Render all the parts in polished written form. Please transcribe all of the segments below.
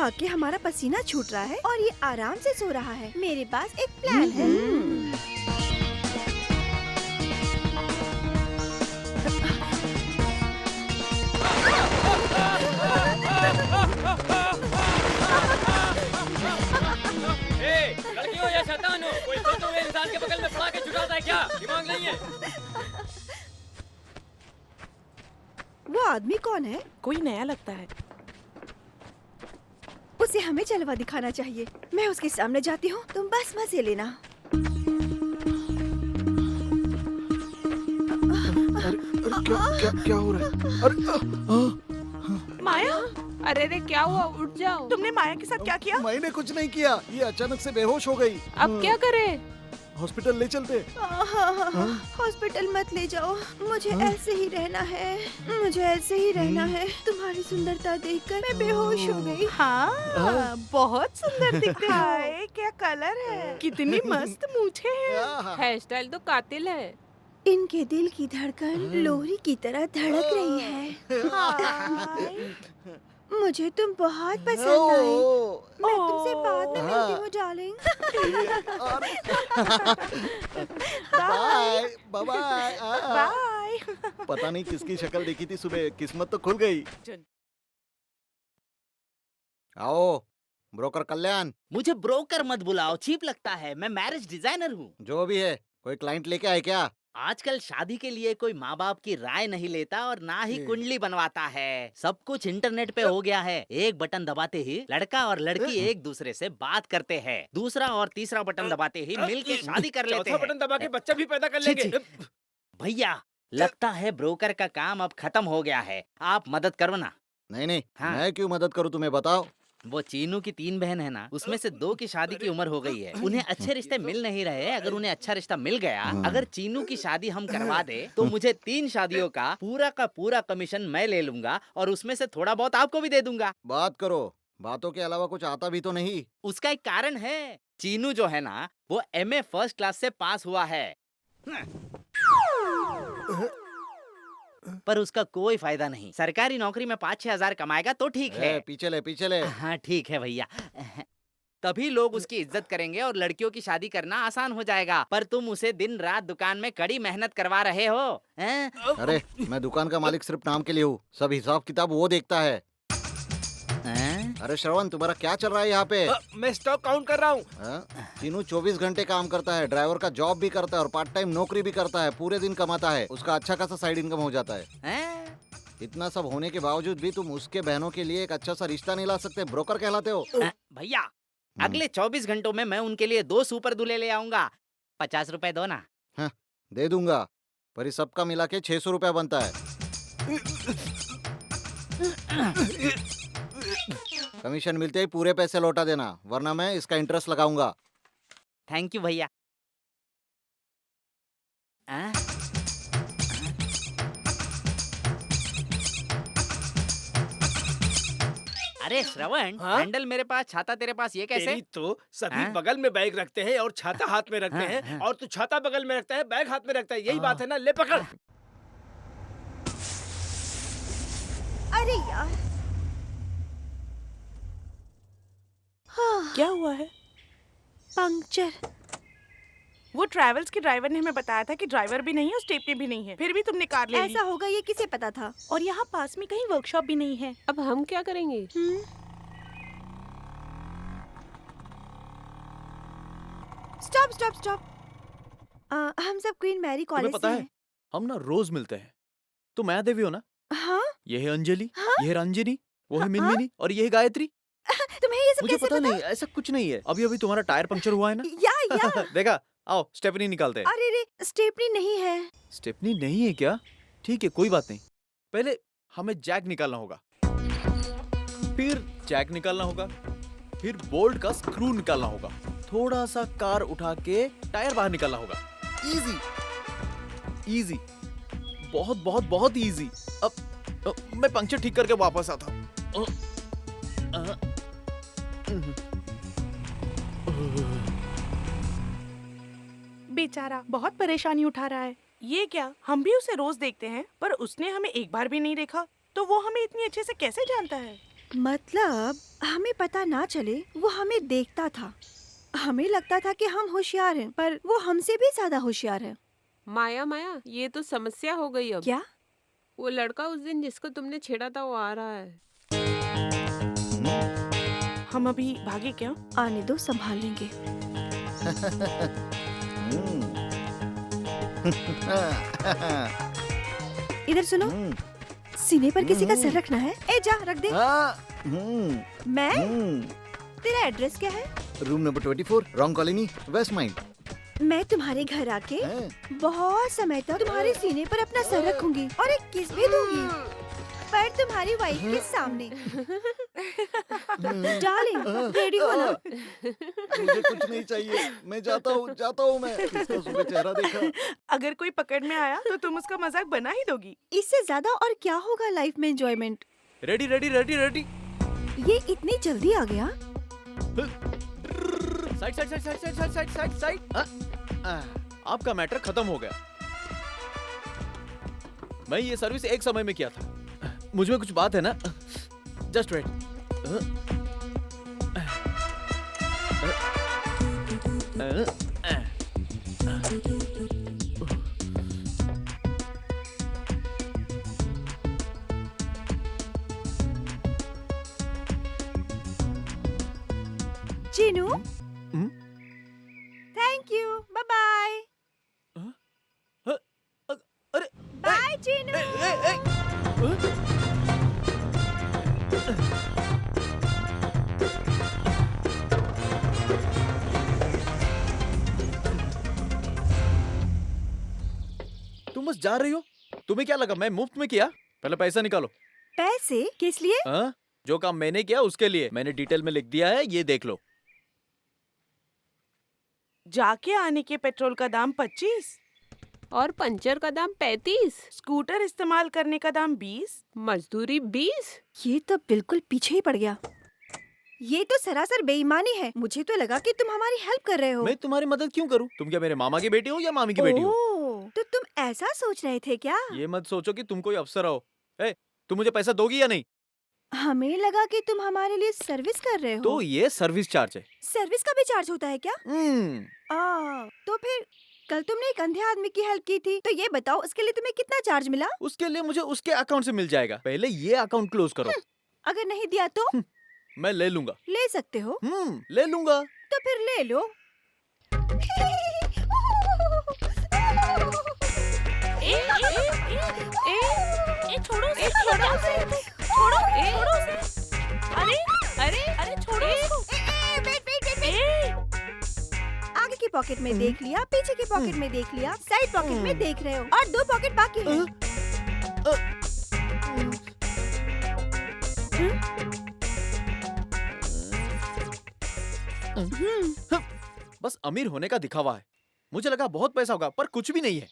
खा के हमारा पसीना छूट रहा है और ये आराम से सो रहा है। मेरे पास एक प्लान है। लड़कियों या शैतान हो, कोई सोते हुए इंसान के बगल में पड़ा के छुटाता है क्या? दिमाग नहीं है? वो आदमी कौन है? कोई नया लगता है। उसे हमें जलवा दिखाना चाहिए। मैं उसके सामने जाती हूँ, तुम बस मजे लेना। अरे क्या हो रहा है? अरे माया, अरे रे क्या हुआ? उठ जाओ। तुमने माया के साथ क्या किया? मैंने कुछ नहीं किया, ये अचानक से बेहोश हो गई। अब क्या करे? हॉस्पिटल ले चलते। हॉस्पिटल मत ले जाओ, मुझे ऐसे ही रहना है। मुझे ऐसे ही रहना है। तुम्हारी सुंदरता देखकर मैं बेहोश हो गई। हाँ, बहुत सुंदर दिखते हो। क्या कलर है, कितनी मस्त मूछें हैं। हेयर स्टाइल तो कातिल है। इनके दिल की धड़कन लोरी की तरह धड़क रही है। मुझे तुम बहुत पसंद आए। मैं तुमसे बाद में मिलती हूँ डार्लिंग। Bye bye. बाय। पता नहीं किसकी शक्ल देखी थी सुबह, किस्मत तो खुल गई। आओ ब्रोकर कल्याण। मुझे ब्रोकर मत बुलाओ, चीप लगता है। मैं मैरिज डिजाइनर हूँ। जो भी है, कोई क्लाइंट लेके आए क्या? आजकल शादी के लिए कोई माँ बाप की राय नहीं लेता और ना ही कुंडली बनवाता है। सब कुछ इंटरनेट पे हो गया है। एक बटन दबाते ही लड़का और लड़की एक दूसरे से बात करते हैं। दूसरा और तीसरा बटन दबाते ही मिलके शादी कर लेते हैं। चौथा बटन दबा के बच्चा भी पैदा कर लेंगे। भैया, लगता है ब्रोकर का काम अब खत्म हो गया है। आप मदद करो ना। नहीं हाँ। मैं क्यों मदद करूं, तुम्हें बताओ। वो चीनू की 3 बहन है ना, उसमें से 2 की शादी की उम्र हो गई है। उन्हें अच्छे रिश्ते मिल नहीं रहे। अगर उन्हें अच्छा रिश्ता मिल गया, अगर चीनू की शादी हम करवा दे तो मुझे 3 शादियों का पूरा कमीशन मैं ले लूंगा और उसमें से थोड़ा बहुत आपको भी दे दूंगा। बात करो, बातों के अलावा कुछ आता भी तो नहीं। उसका एक कारण है। चीनू जो है ना, वो MA फर्स्ट क्लास से पास हुआ है, पर उसका कोई फायदा नहीं। सरकारी नौकरी में 5-6 हजार कमाएगा तो ठीक है। पीछे ले। हाँ ठीक है भैया। तभी लोग उसकी इज्जत करेंगे और लड़कियों की शादी करना आसान हो जाएगा। पर तुम उसे दिन रात दुकान में कड़ी मेहनत करवा रहे हो। अरे मैं दुकान का मालिक सिर्फ नाम के लिए हूँ, सब हिसाब किताब वो देखता है। अरे श्रवण, तुम्हारा क्या चल रहा है यहाँ पे? मैं स्टॉक काउंट कर रहा हूँ। चीनू 24 घंटे काम करता है, ड्राइवर का जॉब भी करता है और पार्ट टाइम नौकरी भी करता है। पूरे दिन कमाता है, उसका अच्छा खासा साइड इनकम हो जाता है। इतना सब होने के बावजूद भी तुम उसके बहनों के लिए एक अच्छा सा रिश्ता नहीं ला सकते? ब्रोकर कहलाते हो। भैया, अगले 24 घंटों में मैं उनके लिए 2 सुपर दूल्हे ले आऊंगा। 50 रुपए दो ना। दे दूंगा, पर इस सबका मिला के 600 रुपया बनता है। कमीशन मिलते ही पूरे पैसे लौटा देना, वरना मैं इसका इंटरेस्ट लगाऊंगा। थैंक यू भैया। अरे श्रवण, हैंडल मेरे पास, छाता तेरे पास, ये कैसे? तेरी तो सभी बगल में बैग रखते हैं और छाता हाथ में रखते हैं, और तू छाता बगल में रखता है, बैग हाथ में रखता है। यही बात है ना? ले पकड़। अरे यार, क्या हुआ है? पंक्चर। वो ट्रैवल्स के ड्राइवर ने हमें बताया था कि ड्राइवर भी नहीं है और स्टेपनी भी नहीं है, फिर भी तुमने कार ले ली। ऐसा होगा ये किसे पता था? और यहाँ पास में कहीं वर्कशॉप भी नहीं है। अब हम क्या करेंगे? स्टॉप। हम सब क्वीन मैरी कॉलेज से हैं। हम ना रोज मिलते हैं। तुम माया देवी हो ना? हाँ? ये है अंजलि, ये है रंजनी, वो है हाँ? मिनमिनी और ये है गायत्री। तुम्हें ये सब मुझे कैसे पता नहीं, ऐसा कुछ नहीं है। अभी तुम्हारा टायर पंक्चर हुआ है ना? या देखा, आओ स्टेपनी निकालते हैं। अरे रे, स्टेपनी नहीं है। स्टेपनी नहीं है क्या? ठीक है, कोई बात नहीं। पहले हमें जैक निकालना होगा, फिर जैक निकालना होगा, फिर बोल्ट का स्क्रू निकालना होगा, थोड़ा सा कार उठा के टायर बाहर निकालना होगा। इजी, बहुत बहुत बहुत इजी। अब मैं पंक्चर ठीक करके वापस आता हूँ। बेचारा बहुत परेशानी उठा रहा है। ये क्या, हम भी उसे रोज देखते हैं, पर उसने हमें एक बार भी नहीं देखा, तो वो हमें इतनी अच्छे से कैसे जानता है? मतलब हमें पता ना चले वो हमें देखता था। हमें लगता था कि हम होशियार हैं, पर वो हमसे भी ज्यादा होशियार है। माया माया, ये तो समस्या हो गई अब। क्या? वो लड़का उस दिन जिसको तुमने छेड़ा था वो आ रहा है। हम अभी भागे क्या? आने दो, संभाल लेंगे। इधर सुनो, सीने पर किसी का सर रखना है। ए जा, रख दे। मैं? तेरा एड्रेस क्या है? Room number 24, wrong colony, west mind. मैं तुम्हारे घर आके बहुत समय तक तुम्हारे सीने पर अपना सर रखूंगी और एक किस भी दूंगी, पर तुम्हारी वाइफ के सामने। डार्लिंग, रेडी हो ना? मुझे कुछ नहीं चाहिए, मैं जाता हूँ मैं। इसका सुबह चेहरा देखा। अगर कोई पकड़ में आया तो तुम उसका मजाक बना ही दोगी। इससे ज्यादा और क्या होगा लाइफ में enjoyment. Ready ready ready ready. ये इतनी जल्दी आ गया? Side side side side side side side side. आपका मैटर खत्म हो गया। मैं ये सर्विस एक समय में किया था। मुझ में कुछ बात है ना? Just wait. Chinu, thank you, bye bye. अरे बाय चीनू। तुम बस जा रही हो? तुम्हें क्या लगा मैं मुफ्त में किया? पहले पैसा निकालो। पैसे किस लिए? हाँ? जो काम मैंने किया उसके लिए मैंने डिटेल में लिख दिया है, ये देख लो। जाके आने के पेट्रोल का दाम 25, और पंचर का दाम 35, स्कूटर इस्तेमाल करने का दाम 20, मजदूरी 20। ये तो बिल्कुल पीछे ही पड़ गया। ये तो सरासर बेईमानी है। मुझे तो लगा कि तुम हमारी हेल्प कर रहे हो। मैं तुम्हारी मदद क्यों करूं? तुम क्या मेरे मामा की बेटी हो या मामी की बेटी हो? ओह, तो तुम ऐसा सोच रहे थे क्या? ये मत सोचो कि तुम कोई अफसर हो। ए, तुम मुझे पैसा दोगी या नहीं? हमें लगा कि तुम हमारे लिए सर्विस कर रहे हो। तो ये सर्विस चार्ज है। सर्विस का भी चार्ज होता है क्या? हम्म। तो फिर कल तुमने एक अंधे आदमी की हेल्प की थी, तो ये बताओ उसके लिए तुम्हें कितना चार्ज मिला? उसके लिए मुझे उसके अकाउंट से मिल जाएगा। पहले ये अकाउंट क्लोज करो। अगर नहीं दिया तो? मैं ले लूंगा। ले सकते हो। ले लूंगा। तो फिर ले लो। छोड़ो उसे, छोड़ो उसे, छोड़ो उसे। अरे छोड़ो उसको। आगे की पॉकेट में देख लिया, पीछे की पॉकेट में देख लिया, साइड पॉकेट में देख रहे हो और 2 पॉकेट बाकी है। बस अमीर होने का दिखावा है। मुझे लगा बहुत पैसा होगा, पर कुछ भी नहीं है।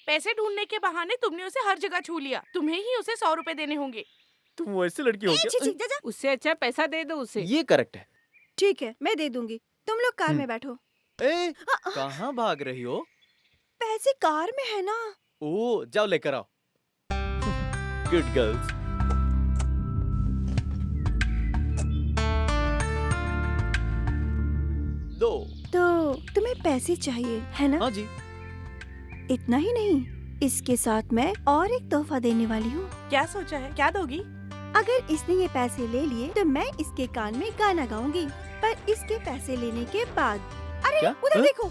पैसे ढूंढने के बहाने तुमने उसे हर जगह छू लिया। तुम्हें ही उसे 100 रुपए देने होंगे। तुम वैसे लड़की हो छी, छी, क्या? जा, जा। उससे अच्छा पैसा दे दो उसे। ये करेक्ट है। ठीक है, मैं दे दूंगी। तुम लोग कार में बैठो। ए, कहाँ भाग रही हो? पैसे कार में है ना। ओ, जाओ लेकर आओ। Good girls. दो। तो तुम्हें पैसे चाहिए है ना? हाँ जी। इतना ही नहीं, इसके साथ मैं और एक तोहफा देने वाली हूँ। क्या सोचा है? क्या दोगी? अगर इसने ये पैसे ले लिए तो मैं इसके कान में गाना गाऊंगी, पर इसके पैसे लेने के बाद। अरे क्या? उधर हाँ? देखो।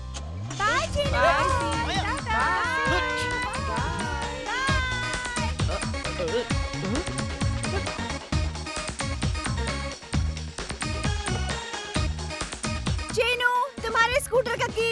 बाय चीनू। चीनू, तुम्हारे स्कूटर का की।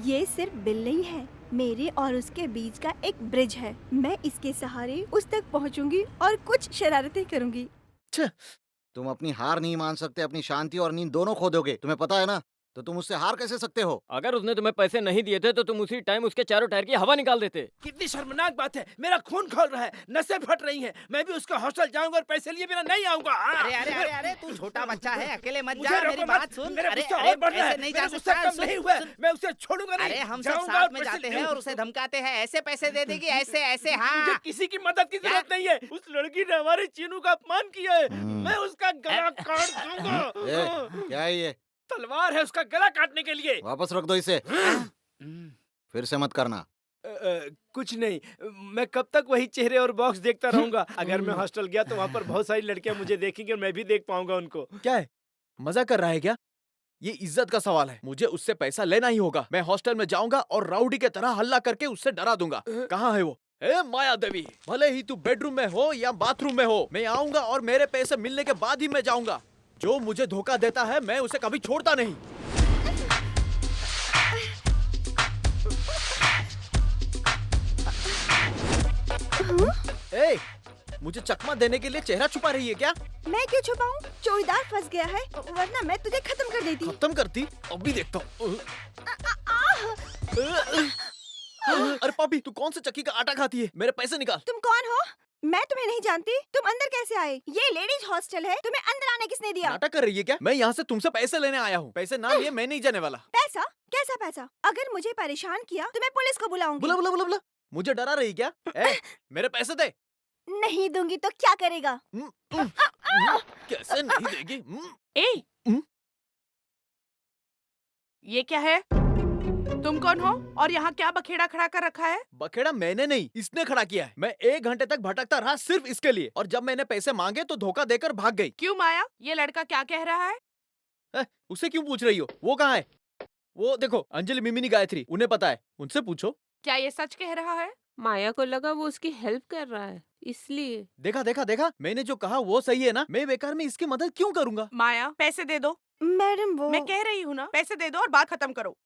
ये सिर्फ बिल नहीं है, मेरे और उसके बीच का एक ब्रिज है। मैं इसके सहारे उस तक पहुंचूंगी और कुछ शरारतें करूंगी। तुम अपनी हार नहीं मान सकते, अपनी शांति और नींद दोनों खो दोगे। तुम्हें पता है ना, तो तुम उससे हार कैसे सकते हो? अगर उसने तुम्हें पैसे नहीं दिए थे तो तुम उसी टाइम उसके चारों टायर की हवा निकाल देते। कितनी शर्मनाक बात है, मेरा खून खौल रहा है, नसें फट रही हैं। मैं भी उसका हॉस्टल जाऊंगा और पैसे लिए बिना नहीं आऊंगा। अरे अरे अरे अरे तू छोटा बच्चा है, अकेले मत मुझे जा, रोको मेरी मत, बात सुन। मेरा अरे गुस्सा अरे और बढ़ रहा है, ऐसे नहीं मेरा जा गुस्सा सकता। कम नहीं हुआ है, मैं उसे छोड़ूंगा नहीं। अरे हम सब जाऊंगा साथ और में पैसे जाते ले हैं और उसे धमकाते हैं, ऐसे पैसे दे देगी, ऐसे ऐसे। मुझे हाँ किसी की मदद की जरूरत नहीं है। उस लड़की ने हमारे चीनू का अपमान किया है, मैं उसका गला काट दूंगा। क्या है ये? तलवार है उसका गला काटने के लिए। वापस रख दो इसे, फिर से मत करना। कुछ नहीं, मैं कब तक वही चेहरे और बॉक्स देखता रहूंगा। अगर मैं हॉस्टल गया तो वहाँ पर बहुत सारी लड़कियां मुझे देखेंगी और मैं भी देख पाऊंगा उनको। क्या है, मजा कर रहा है क्या? ये इज्जत का सवाल है, मुझे उससे पैसा लेना ही होगा। मैं हॉस्टल में जाऊंगा और राउडी के तरह हल्ला करके उससे डरा दूंगा। कहाँ है वो? ए माया देवी, भले ही तू बेडरूम में हो या बाथरूम में हो, मैं आऊंगा और मेरे पैसे मिलने के बाद ही मैं जाऊंगा। जो मुझे धोखा देता है मैं उसे कभी छोड़ता नहीं। ए, मुझे चकमा देने के लिए चेहरा छुपा रही है क्या? मैं क्यों छुपाऊं? चोरीदार फंस गया है, वरना मैं तुझे खत्म कर देती। खत्म करती? अभी देखता हूँ। अरे पापी, तू कौन से चक्की का आटा खाती है? मेरे पैसे निकाल। तुम कौन हो? मैं तुम्हें नहीं जानती। तुम अंदर कैसे आए? ये लेडीज हॉस्टल है, तुम्हें अंदर आने किसने दिया? नाटक कर रही है क्या? मैं यहाँ से तुमसे पैसे लेने आया हूँ। पैसे ना लिए मैं नहीं जाने वाला। पैसा? कैसा पैसा? अगर मुझे परेशान किया तो मैं पुलिस को बुलाऊंगी। बुला बुला बुला बुला। मुझे डरा रही क्या? मेरे पैसे दे। नहीं दूंगी तो क्या करेगा? कैसे नहीं देगी? ए, ये क्या है? तुम कौन हो और यहाँ क्या बखेड़ा खड़ा कर रखा है? बखेड़ा मैंने नहीं, इसने खड़ा किया है। मैं 1 घंटे तक भटकता रहा सिर्फ इसके लिए, और जब मैंने पैसे मांगे तो धोखा देकर भाग गई। क्यों माया, ये लड़का क्या कह रहा है? उससे क्यों पूछ रही हो? वो कहाँ है? वो देखो, अंजलि, मिमिनी, गायत्री, उन्हें पता है, उनसे पूछो। क्या ये सच कह रहा है? माया को लगा वो उसकी हेल्प कर रहा है, इसलिए। देखा देखा देखा, मैंने जो कहा वो सही है ना? मैं बेकार में इसकी मदद क्यों करूंगा? माया, पैसे दे दो। मैडम वो मैं कह रही हूँ ना, पैसे दे दो और बात खत्म करो।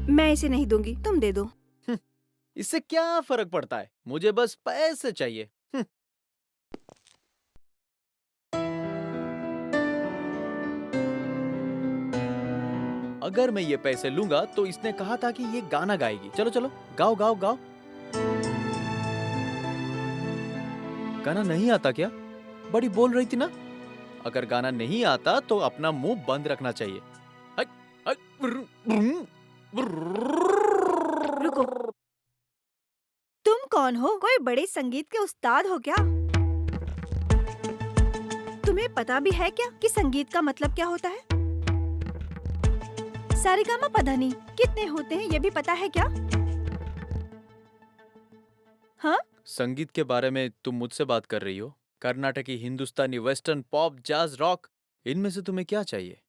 मैं इसे नहीं दूंगी, तुम दे दो। इससे क्या फर्क पड़ता है? मुझे बस पैसे चाहिए। अगर मैं ये पैसे लूंगा तो इसने कहा था कि ये गाना गाएगी। चलो चलो, गाओ गाओ गाओ। गाना नहीं आता क्या? बड़ी बोल रही थी ना। अगर गाना नहीं आता तो अपना मुंह बंद रखना चाहिए। रुको, तुम कौन हो? कोई बड़े संगीत के उस्ताद हो क्या? तुम्हें पता भी है क्या कि संगीत का मतलब क्या होता है? सारेगामा पधानी कितने होते हैं ये भी पता है क्या? हाँ? संगीत के बारे में तुम मुझसे बात कर रही हो? कर्नाटकी, हिंदुस्तानी, वेस्टर्न, पॉप, जैज, रॉक, इनमें से तुम्हें क्या चाहिए?